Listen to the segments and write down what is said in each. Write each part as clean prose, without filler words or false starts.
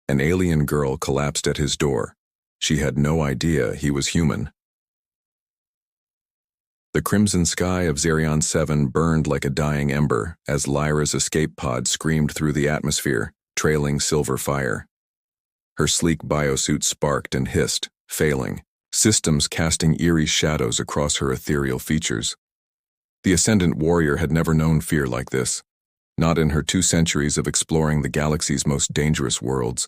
An alien girl collapsed at his door. She had no idea he was human. The crimson sky of Xerion 7 burned like a dying ember as Lyra's escape pod screamed through the atmosphere, trailing silver fire. Her sleek biosuit sparked and hissed, failing, systems casting eerie shadows across her ethereal features. The Ascendant warrior had never known fear like this, not in her 2 centuries of exploring the galaxy's most dangerous worlds.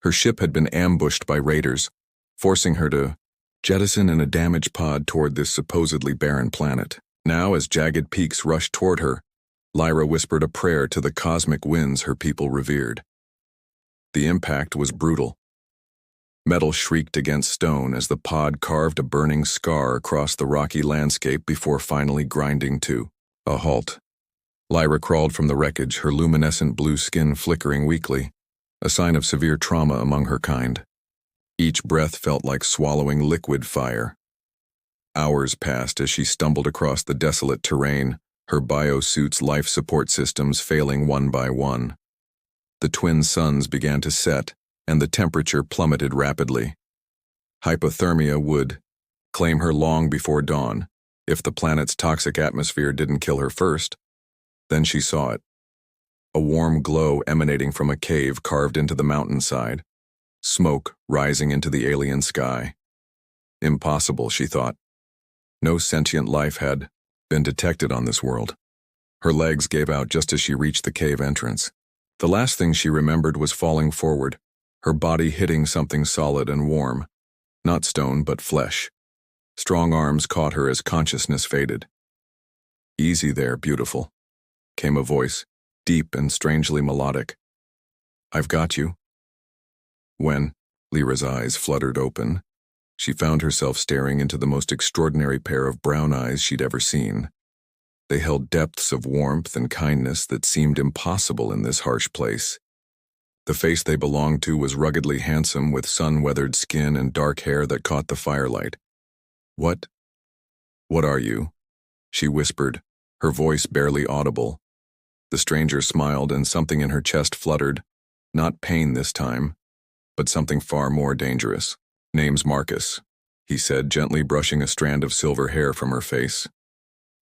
Her ship had been ambushed by raiders, forcing her to jettison in a damaged pod toward this supposedly barren planet. Now, as jagged peaks rushed toward her, Lyra whispered a prayer to the cosmic winds her people revered. The impact was brutal. Metal shrieked against stone as the pod carved a burning scar across the rocky landscape before finally grinding to a halt. Lyra crawled from the wreckage, her luminescent blue skin flickering weakly, a sign of severe trauma among her kind. Each breath felt like swallowing liquid fire. Hours passed as she stumbled across the desolate terrain, her biosuit's life support systems failing one by one. The twin suns began to set, and the temperature plummeted rapidly. Hypothermia would claim her long before dawn, if the planet's toxic atmosphere didn't kill her first. Then she saw it. A warm glow emanating from a cave carved into the mountainside, smoke rising into the alien sky. Impossible, she thought. No sentient life had been detected on this world. Her legs gave out just as she reached the cave entrance. The last thing she remembered was falling forward, her body hitting something solid and warm. Not stone, but flesh. Strong arms caught her as consciousness faded. "Easy there, beautiful," came a voice, deep and strangely melodic. "I've got you." When Lyra's eyes fluttered open, she found herself staring into the most extraordinary pair of brown eyes she'd ever seen. They held depths of warmth and kindness that seemed impossible in this harsh place. The face they belonged to was ruggedly handsome, with sun-weathered skin and dark hair that caught the firelight. What are you?" she whispered, her voice barely audible. The stranger smiled and something in her chest fluttered, not pain this time, but something far more dangerous. "Name's Marcus," he said, gently brushing a strand of silver hair from her face.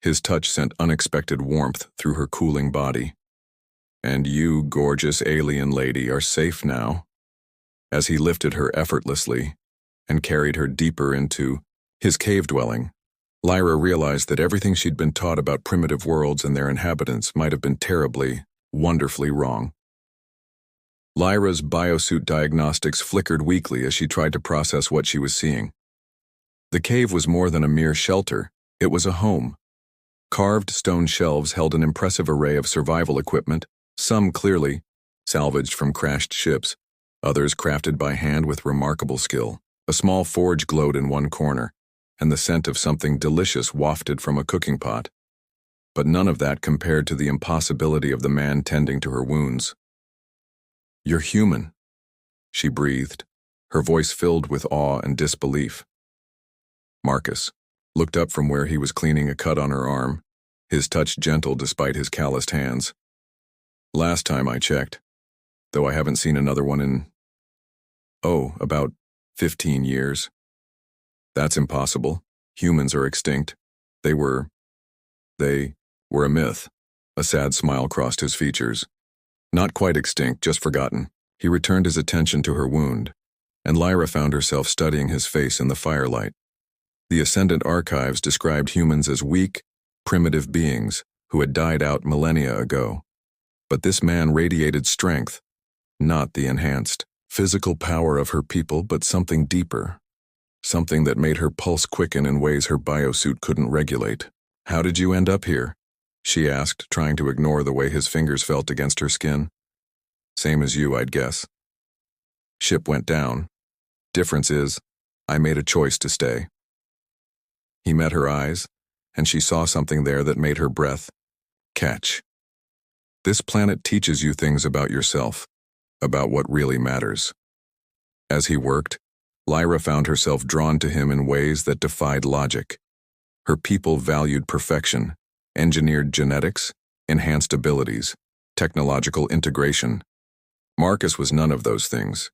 His touch sent unexpected warmth through her cooling body. "And you, gorgeous alien lady, are safe now." As he lifted her effortlessly and carried her deeper into his cave dwelling, Lyra realized that everything she'd been taught about primitive worlds and their inhabitants might have been terribly, wonderfully wrong. Lyra's biosuit diagnostics flickered weakly as she tried to process what she was seeing. The cave was more than a mere shelter, it was a home. Carved stone shelves held an impressive array of survival equipment, some clearly salvaged from crashed ships, others crafted by hand with remarkable skill. A small forge glowed in one corner, and the scent of something delicious wafted from a cooking pot. But none of that compared to the impossibility of the man tending to her wounds. "You're human," she breathed, her voice filled with awe and disbelief. Marcus looked up from where he was cleaning a cut on her arm, his touch gentle despite his calloused hands. "Last time I checked, though I haven't seen another one in, about 15 years. That's impossible. Humans are extinct. They were a myth." A sad smile crossed his features. "Not quite extinct, just forgotten." He returned his attention to her wound, and Lyra found herself studying his face in the firelight. The Ascendant archives described humans as weak, primitive beings who had died out millennia ago. But this man radiated strength, not the enhanced physical power of her people, but something deeper, something that made her pulse quicken in ways her biosuit couldn't regulate. "How did you end up here?" she asked, trying to ignore the way his fingers felt against her skin. "Same as you, I'd guess. Ship went down. Difference is, I made a choice to stay." He met her eyes, and she saw something there that made her breath catch. "This planet teaches you things about yourself, about what really matters." As he worked, Lyra found herself drawn to him in ways that defied logic. Her people valued perfection, engineered genetics, enhanced abilities, technological integration. Marcus was none of those things,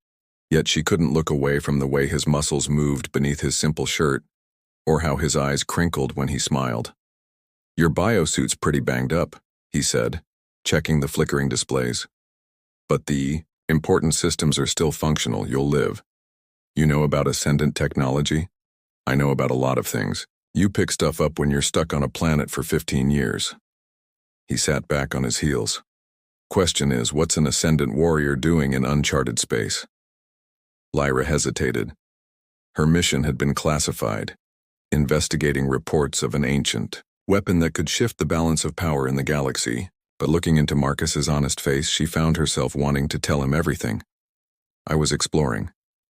yet she couldn't look away from the way his muscles moved beneath his simple shirt, or how his eyes crinkled when he smiled. "Your biosuit's pretty banged up," he said, checking the flickering displays. "But the important systems are still functional. You'll live. You know about ascendant technology? I know about a lot of things. You pick stuff up when you're stuck on a planet for 15 years. He sat back on his heels. "Question is, what's an ascendant warrior doing in uncharted space?" Lyra hesitated. Her mission had been classified, investigating reports of an ancient weapon that could shift the balance of power in the galaxy, but looking into Marcus's honest face, she found herself wanting to tell him everything. "I was exploring.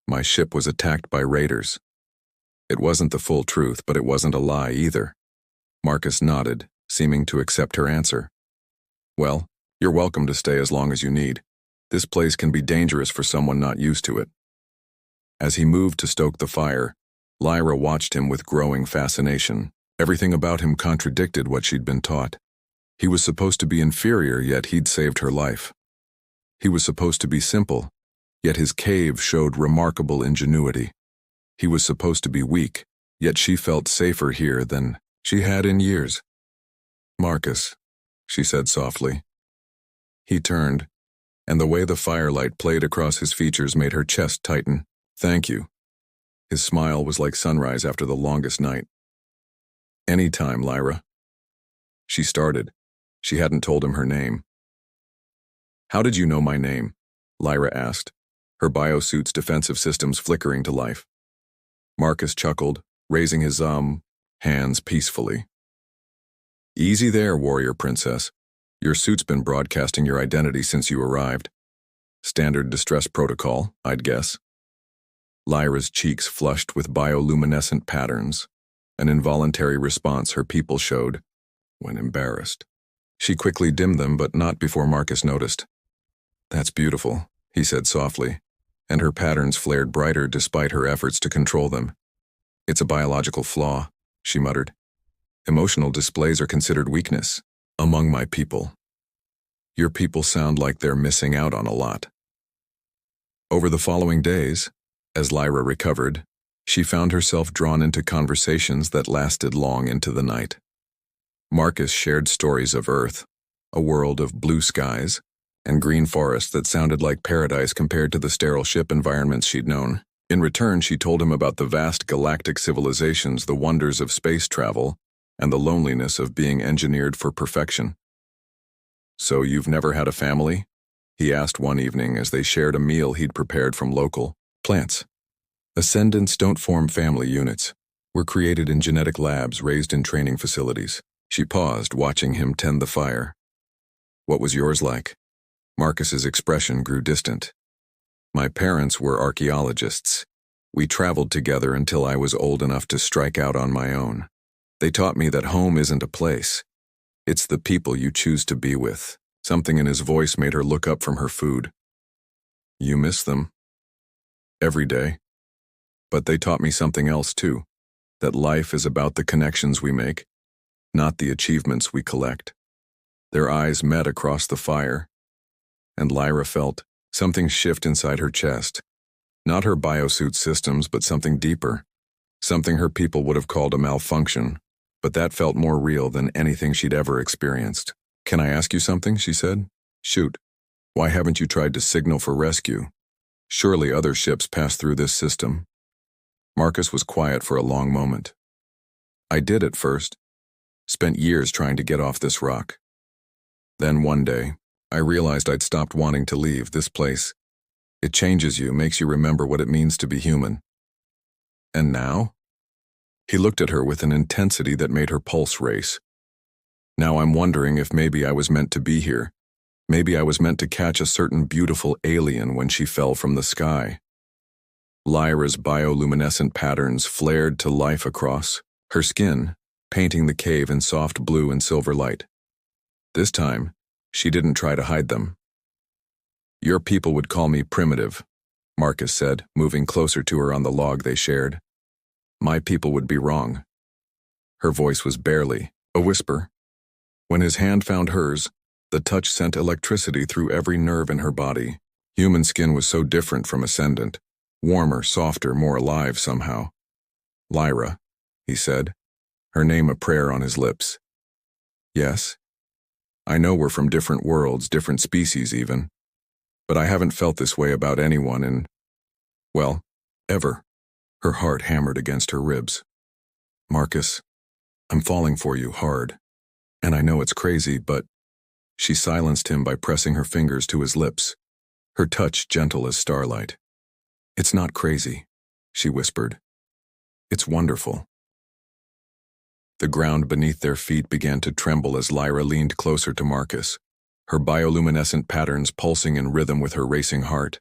My ship was attacked by raiders." It wasn't the full truth, but it wasn't a lie either. Marcus nodded, seeming to accept her answer. "Well, you're welcome to stay as long as you need. This place can be dangerous for someone not used to it." As he moved to stoke the fire, Lyra watched him with growing fascination. Everything about him contradicted what she'd been taught. He was supposed to be inferior, yet he'd saved her life. He was supposed to be simple, yet his cave showed remarkable ingenuity. He was supposed to be weak, yet she felt safer here than she had in years. "Marcus," she said softly. He turned, and the way the firelight played across his features made her chest tighten. "Thank you." His smile was like sunrise after the longest night. "Any time, Lyra." She started. She hadn't told him her name. "How did you know my name?" Lyra asked, her biosuit's defensive systems flickering to life. Marcus chuckled, raising his hands peacefully. "Easy there, warrior princess. Your suit's been broadcasting your identity since you arrived. Standard distress protocol, I'd guess." Lyra's cheeks flushed with bioluminescent patterns, an involuntary response her people showed when embarrassed. She quickly dimmed them, but not before Marcus noticed. "That's beautiful," he said softly, and her patterns flared brighter despite her efforts to control them. "It's a biological flaw," she muttered. "Emotional displays are considered weakness among my people. Your people sound like they're missing out on a lot." Over the following days, as Lyra recovered, she found herself drawn into conversations that lasted long into the night. Marcus shared stories of Earth, a world of blue skies and green forests that sounded like paradise compared to the sterile ship environments she'd known. In return, she told him about the vast galactic civilizations, the wonders of space travel, and the loneliness of being engineered for perfection. "So you've never had a family?" he asked one evening as they shared a meal he'd prepared from local plants. "Ascendants don't form family units. We're created in genetic labs, raised in training facilities." She paused, watching him tend the fire. "What was yours like?" Marcus's expression grew distant. "My parents were archaeologists. We traveled together until I was old enough to strike out on my own. They taught me that home isn't a place. It's the people you choose to be with." Something in his voice made her look up from her food. "You miss them?" "Every day. But they taught me something else too, that life is about the connections we make, not the achievements we collect." Their eyes met across the fire, and Lyra felt something shift inside her chest. Not her biosuit systems, but something deeper. Something her people would have called a malfunction, but that felt more real than anything she'd ever experienced. "Can I ask you something?" she said. "Shoot. Why haven't you tried to signal for rescue? Surely other ships pass through this system." Marcus was quiet for a long moment. "I did at first. Spent years trying to get off this rock. Then one day, I realized I'd stopped wanting to leave this place. It changes you, makes you remember what it means to be human." "And now?" He looked at her with an intensity that made her pulse race. "Now I'm wondering if maybe I was meant to be here. Maybe I was meant to catch a certain beautiful alien when she fell from the sky." Lyra's bioluminescent patterns flared to life across her skin, painting the cave in soft blue and silver light. This time, she didn't try to hide them. "Your people would call me primitive," Marcus said, moving closer to her on the log they shared. "My people would be wrong." Her voice was barely a whisper. When his hand found hers, the touch sent electricity through every nerve in her body. Human skin was so different from Ascendant, warmer, softer, more alive somehow. Lyra, he said, her name a prayer on his lips. Yes, I know we're from different worlds, different species even, but I haven't felt this way about anyone in, well, ever. Her heart hammered against her ribs. Marcus, I'm falling for you hard, and I know it's crazy, but she silenced him by pressing her fingers to his lips, her touch gentle as starlight. It's not crazy, she whispered. It's wonderful. The ground beneath their feet began to tremble as Lyra leaned closer to Marcus, her bioluminescent patterns pulsing in rhythm with her racing heart.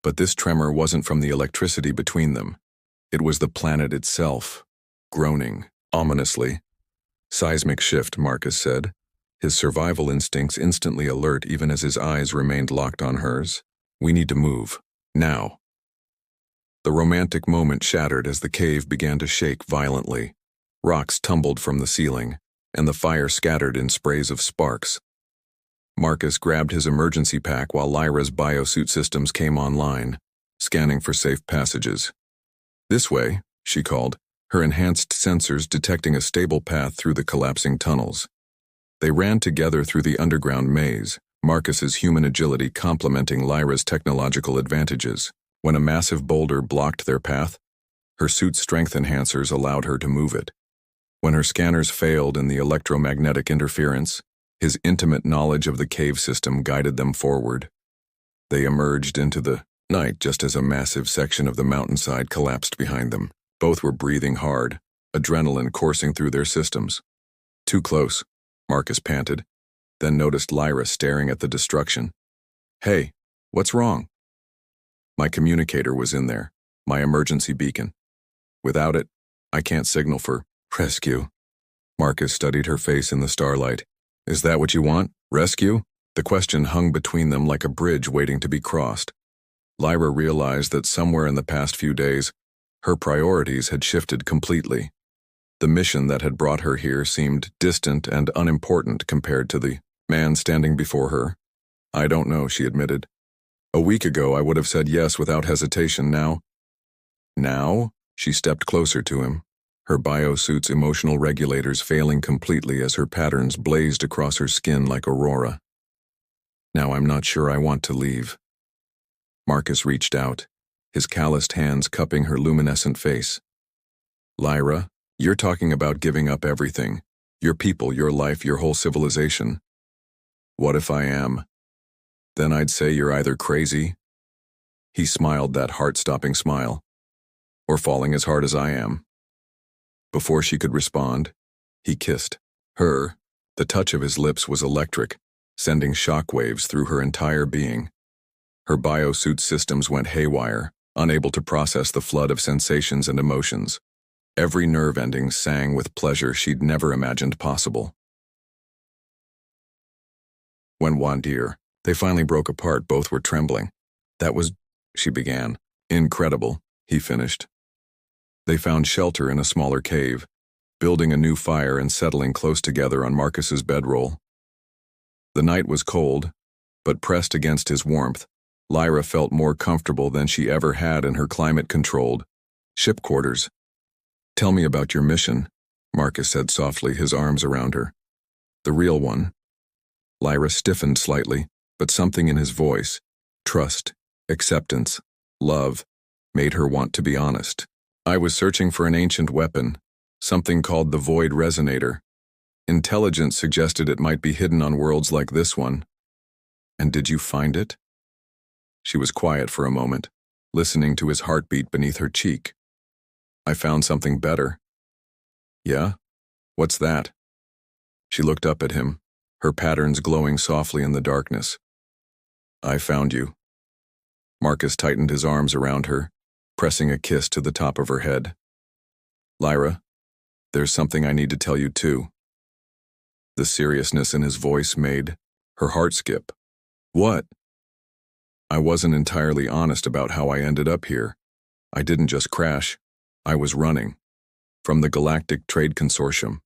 But this tremor wasn't from the electricity between them. It was the planet itself, groaning, ominously. Seismic shift, Marcus said, his survival instincts instantly alert even as his eyes remained locked on hers. We need to move, now. The romantic moment shattered as the cave began to shake violently. Rocks tumbled from the ceiling, and the fire scattered in sprays of sparks. Marcus grabbed his emergency pack while Lyra's biosuit systems came online, scanning for safe passages. This way, she called, her enhanced sensors detecting a stable path through the collapsing tunnels. They ran together through the underground maze, Marcus's human agility complementing Lyra's technological advantages. When a massive boulder blocked their path, her suit's strength enhancers allowed her to move it. When her scanners failed in the electromagnetic interference, his intimate knowledge of the cave system guided them forward. They emerged into the night just as a massive section of the mountainside collapsed behind them. Both were breathing hard, adrenaline coursing through their systems. Too close, Marcus panted, then noticed Lyra staring at the destruction. Hey, what's wrong? My communicator was in there, my emergency beacon. Without it, I can't signal for rescue. Marcus studied her face in the starlight. Is that what you want? Rescue? The question hung between them like a bridge waiting to be crossed. Lyra realized that somewhere in the past few days, her priorities had shifted completely. The mission that had brought her here seemed distant and unimportant compared to the man standing before her. I don't know, she admitted. A week ago, I would have said yes without hesitation. Now? She stepped closer to him, her biosuit's emotional regulators failing completely as her patterns blazed across her skin like aurora. Now I'm not sure I want to leave. Marcus reached out, his calloused hands cupping her luminescent face. Lyra, you're talking about giving up everything. Your people, your life, your whole civilization. What if I am? Then I'd say you're either crazy, he smiled that heart-stopping smile, or falling as hard as I am. Before she could respond, he kissed her. The touch of his lips was electric, sending shockwaves through her entire being. Her biosuit systems went haywire, unable to process the flood of sensations and emotions. Every nerve ending sang with pleasure she'd never imagined possible. When Wandir, they finally broke apart, both were trembling. That was, she began. Incredible, he finished. They found shelter in a smaller cave, building a new fire and settling close together on Marcus's bedroll. The night was cold, but pressed against his warmth, Lyra felt more comfortable than she ever had in her climate-controlled ship quarters. Tell me about your mission, Marcus said softly, his arms around her. The real one. Lyra stiffened slightly, but something in his voice, trust, acceptance, love, made her want to be honest. I was searching for an ancient weapon, something called the Void Resonator. Intelligence suggested it might be hidden on worlds like this one. And did you find it? She was quiet for a moment, listening to his heartbeat beneath her cheek. I found something better. Yeah? What's that? She looked up at him, her patterns glowing softly in the darkness. I found you. Marcus tightened his arms around her, pressing a kiss to the top of her head. Lyra, there's something I need to tell you too. The seriousness in his voice made her heart skip. What? I wasn't entirely honest about how I ended up here. I didn't just crash. I was running. From the Galactic Trade Consortium.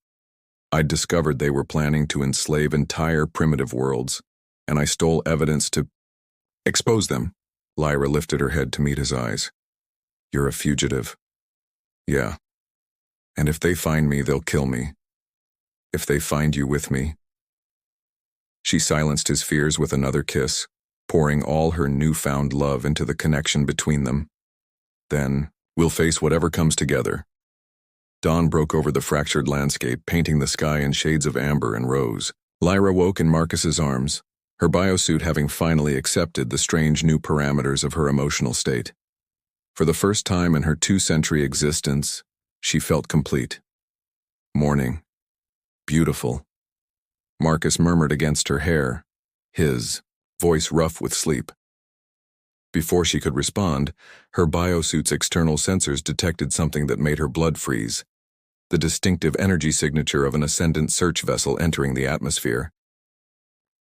I'd discovered they were planning to enslave entire primitive worlds, and I stole evidence to Expose them. Lyra lifted her head to meet his eyes. You're a fugitive. Yeah. And if they find me, they'll kill me. If they find you with me. She silenced his fears with another kiss, pouring all her newfound love into the connection between them. Then, we'll face whatever comes together. Dawn broke over the fractured landscape, painting the sky in shades of amber and rose. Lyra woke in Marcus's arms, her biosuit having finally accepted the strange new parameters of her emotional state. For the first time in her 2-century existence, she felt complete. Morning. Beautiful. Marcus murmured against her hair, his voice rough with sleep. Before she could respond, her biosuit's external sensors detected something that made her blood freeze, the distinctive energy signature of an ascendant search vessel entering the atmosphere.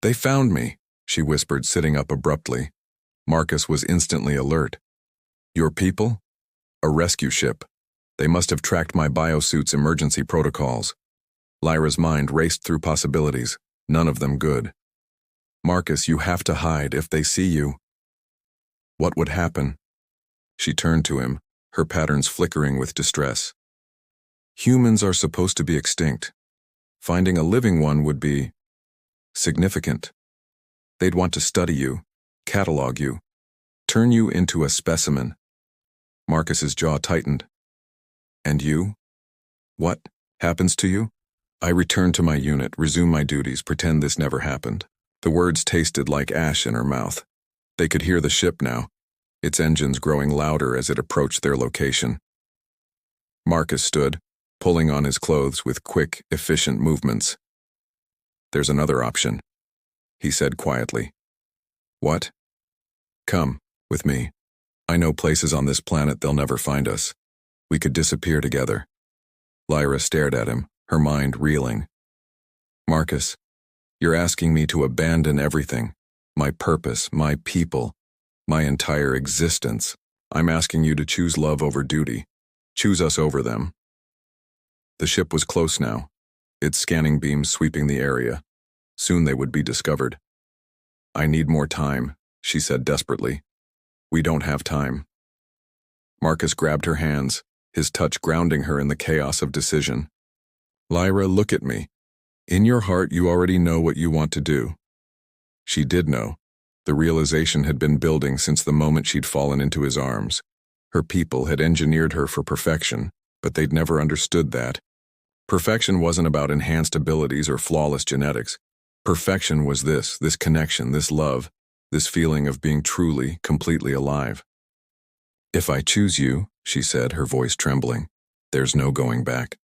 They found me, she whispered, sitting up abruptly. Marcus was instantly alert. Your people? A rescue ship. They must have tracked my biosuit's emergency protocols. Lyra's mind raced through possibilities, none of them good. Marcus, you have to hide if they see you. What would happen? She turned to him, her patterns flickering with distress. Humans are supposed to be extinct. Finding a living one would be significant. They'd want to study you, catalog you, turn you into a specimen. Marcus's jaw tightened. And you? What happens to you? I return to my unit, resume my duties, pretend this never happened. The words tasted like ash in her mouth. They could hear the ship now, its engines growing louder as it approached their location. Marcus stood, pulling on his clothes with quick, efficient movements. There's another option, he said quietly. What? Come, with me. I know places on this planet they'll never find us. We could disappear together. Lyra stared at him, her mind reeling. Marcus, you're asking me to abandon everything. My purpose, my people, my entire existence. I'm asking you to choose love over duty. Choose us over them. The ship was close now, its scanning beams sweeping the area. Soon they would be discovered. I need more time, she said desperately. We don't have time. Marcus grabbed her hands, his touch grounding her in the chaos of decision. Lyra, look at me. In your heart, you already know what you want to do. She did know. The realization had been building since the moment she'd fallen into his arms. Her people had engineered her for perfection, but they'd never understood that. Perfection wasn't about enhanced abilities or flawless genetics. Perfection was this connection, this love, this feeling of being truly, completely alive. If I choose you, she said, her voice trembling, there's no going back.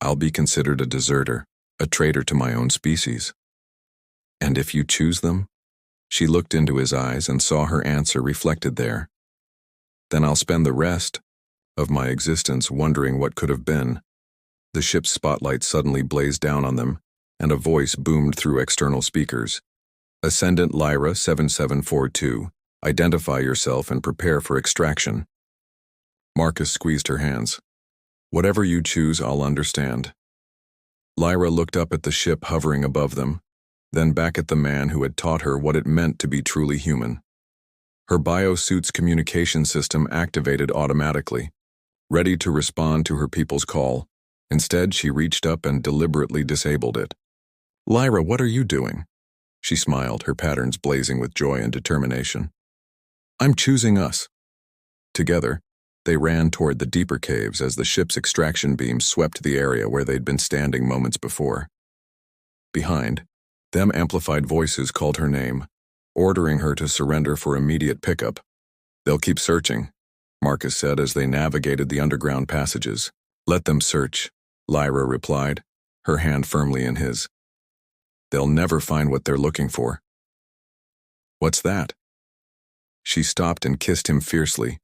I'll be considered a deserter, a traitor to my own species. And if you choose them? She looked into his eyes and saw her answer reflected there. Then I'll spend the rest of my existence wondering what could have been. The ship's spotlight suddenly blazed down on them, and a voice boomed through external speakers. Ascendant Lyra 7742, identify yourself and prepare for extraction. Marcus squeezed her hands. Whatever you choose, I'll understand. Lyra looked up at the ship hovering above them, then back at the man who had taught her what it meant to be truly human. Her biosuit's communication system activated automatically, ready to respond to her people's call. Instead, she reached up and deliberately disabled it. Lyra, what are you doing? She smiled, her patterns blazing with joy and determination. I'm choosing us. Together, they ran toward the deeper caves as the ship's extraction beams swept the area where they'd been standing moments before. Behind, them amplified voices called her name, ordering her to surrender for immediate pickup. They'll keep searching, Marcus said as they navigated the underground passages. Let them search, Lyra replied, her hand firmly in his. They'll never find what they're looking for. What's that? She stopped and kissed him fiercely,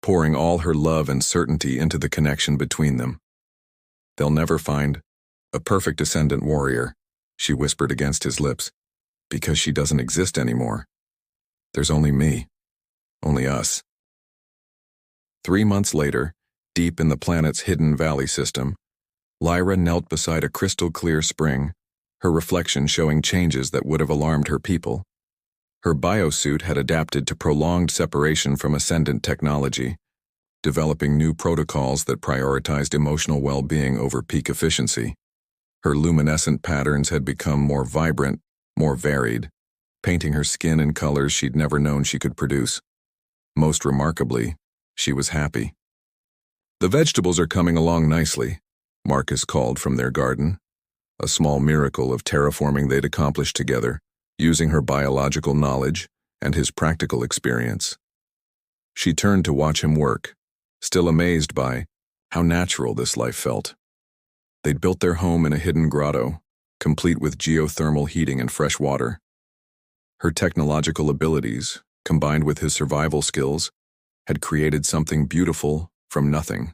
pouring all her love and certainty into the connection between them. They'll never find a perfect ascendant warrior, she whispered against his lips, because she doesn't exist anymore. There's only me, only us. 3 months later, deep in the planet's hidden valley system, Lyra knelt beside a crystal-clear spring, her reflection showing changes that would have alarmed her people. Her biosuit had adapted to prolonged separation from ascendant technology, developing new protocols that prioritized emotional well-being over peak efficiency. Her luminescent patterns had become more vibrant, more varied, painting her skin in colors she'd never known she could produce. Most remarkably, she was happy. "The vegetables are coming along nicely," Marcus called from their garden, a small miracle of terraforming they'd accomplished together, using her biological knowledge and his practical experience. She turned to watch him work, still amazed by how natural this life felt. They'd built their home in a hidden grotto, complete with geothermal heating and fresh water. Her technological abilities, combined with his survival skills, had created something beautiful from nothing.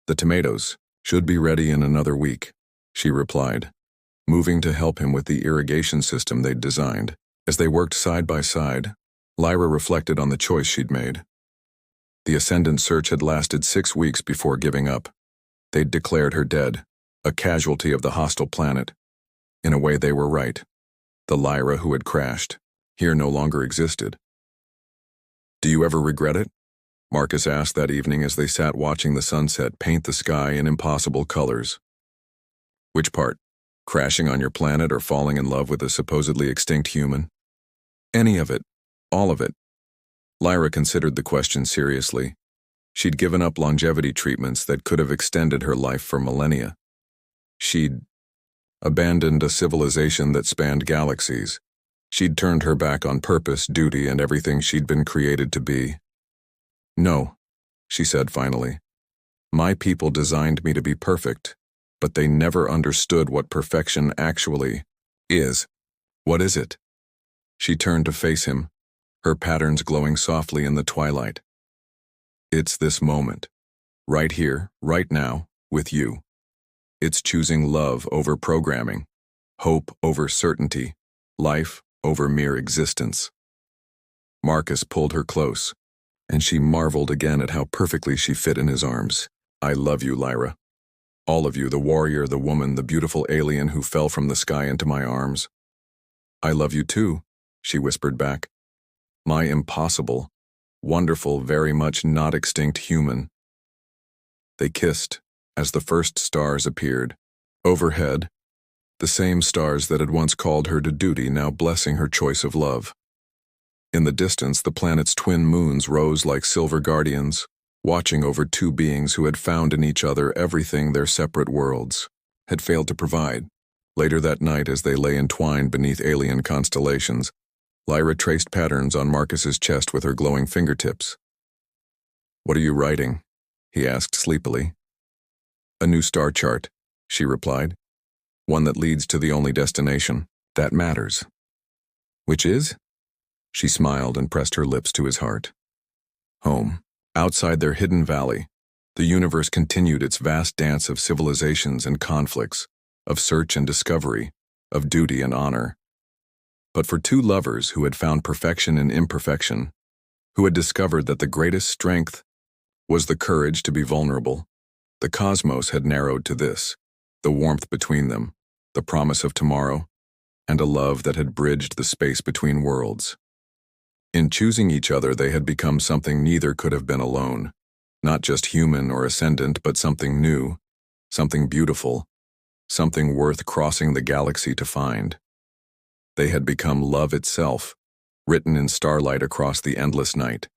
"The tomatoes should be ready in another week," she replied, moving to help him with the irrigation system they'd designed. As they worked side by side, Lyra reflected on the choice she'd made. The Ascendant search had lasted 6 weeks before giving up. They'd declared her dead, a casualty of the hostile planet. In a way, they were right. The Lyra who had crashed here no longer existed. "Do you ever regret it?" Marcus asked that evening as they sat watching the sunset paint the sky in impossible colors. "Which part? Crashing on your planet or falling in love with a supposedly extinct human?" "Any of it. All of it." Lyra considered the question seriously. She'd given up longevity treatments that could have extended her life for millennia. She'd abandoned a civilization that spanned galaxies. She'd turned her back on purpose, duty, and everything she'd been created to be. "No," she said finally. "My people designed me to be perfect, but they never understood what perfection actually is." "What is it?" She turned to face him, her patterns glowing softly in the twilight. "It's this moment. Right here, right now, with you. It's choosing love over programming, hope over certainty, life over mere existence." Marcus pulled her close, and she marveled again at how perfectly she fit in his arms. "I love you, Lyra. All of you, the warrior, the woman, the beautiful alien who fell from the sky into my arms." "I love you too," she whispered back. "My impossible, wonderful, very much not extinct human." They kissed as the first stars appeared. Overhead, the same stars that had once called her to duty now blessing her choice of love. In the distance, the planet's twin moons rose like silver guardians, watching over two beings who had found in each other everything their separate worlds had failed to provide. Later that night, as they lay entwined beneath alien constellations, Lyra traced patterns on Marcus's chest with her glowing fingertips. "What are you writing?" he asked sleepily. "A new star chart," she replied. "One that leads to the only destination that matters." "Which is?" She smiled and pressed her lips to his heart. "Home." Outside their hidden valley, the universe continued its vast dance of civilizations and conflicts, of search and discovery, of duty and honor. But for two lovers who had found perfection in imperfection, who had discovered that the greatest strength was the courage to be vulnerable, the cosmos had narrowed to this: the warmth between them, the promise of tomorrow, and a love that had bridged the space between worlds. In choosing each other, they had become something neither could have been alone. Not just human or ascendant, but something new, something beautiful, something worth crossing the galaxy to find. They had become love itself, written in starlight across the endless night.